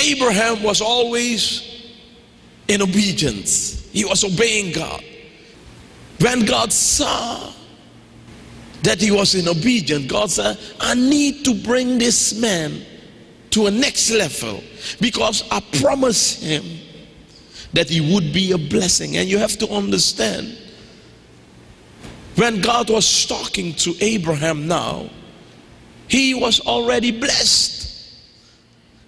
Abraham was always in obedience. He was obeying God. When God saw that he was in obedience, God said, I need to bring this man to a next level, because I promised him that he would be a blessing. And you have to understand, when God was talking to Abraham now, he was already blessed.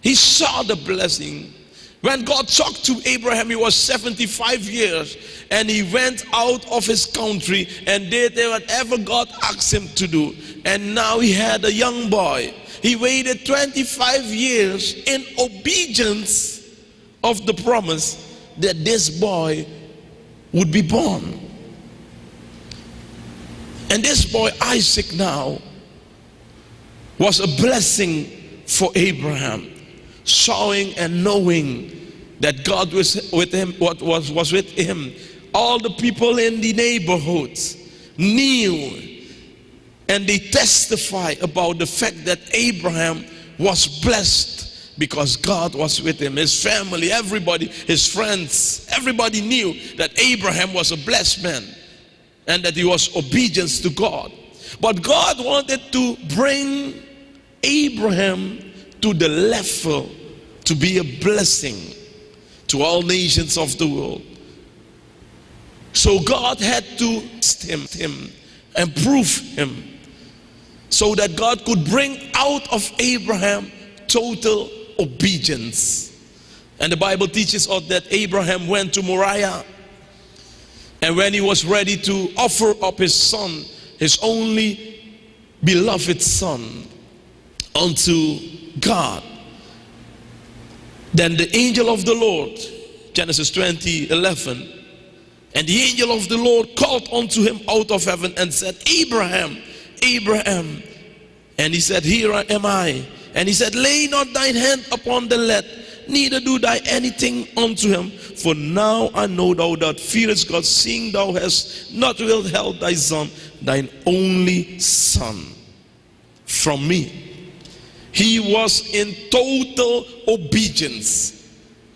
He saw the blessing. When God talked to Abraham, he was 75 years, and he went out of his country and did whatever God asked him to do. And now he had a young boy. He waited 25 years in obedience of the promise that this boy would be born. And this boy Isaac now was a blessing for Abraham, showing and knowing that God was with him. What was with him? All the people in the neighborhoods knew, and they testify about the fact that Abraham was blessed because God was with him. His family, everybody, his friends, everybody knew that Abraham was a blessed man and that he was obedient to God. But God wanted to bring Abraham to the level to be a blessing to all nations of the world. So God had to test him and prove him, so that God could bring out of Abraham total obedience. And the Bible teaches us that Abraham went to Moriah, and when he was ready to offer up his son, his only beloved son, unto God, then the angel of the Lord, Genesis 20:11, and the angel of the Lord called unto him out of heaven and said, Abraham, Abraham. And he said, Here am I. And he said, Lay not thine hand upon the lad, neither do thou anything unto him. For now I know thou that fearest God, seeing thou hast not withheld thy son, thine only son, from me. He was in total obedience.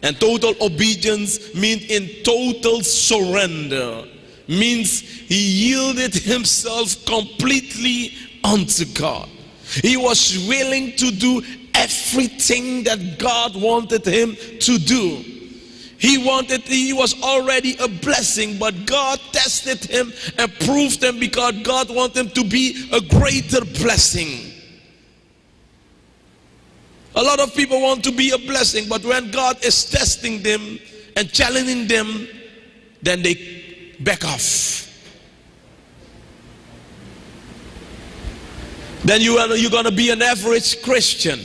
And total obedience means in total surrender. Means he yielded himself completely unto God. He was willing to do everything that God wanted him to do. He was already a blessing, but God tested him and proved him, because God wanted him to be a greater blessing. A lot of people want to be a blessing, but when God is testing them and challenging them, then they back off. Then you're going to be an average Christian.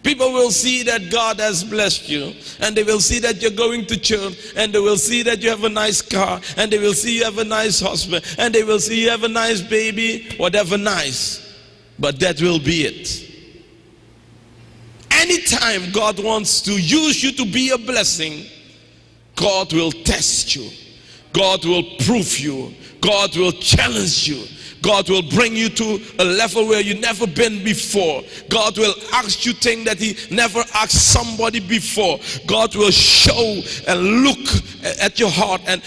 People will see that God has blessed you, and they will see that you're going to church, and they will see that you have a nice car, and they will see you have a nice husband, and they will see you have a nice baby, whatever nice. But that will be it. Anytime God wants to use you to be a blessing, God will test you. God will prove you. God will challenge you. God will bring you to a level where you've never been before. God will ask you things that he never asked somebody before. God will show and look at your heart and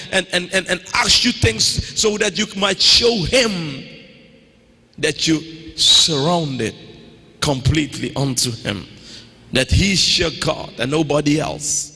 ask you things so that you might show him that you surrounded completely unto him. That he's your God and nobody else.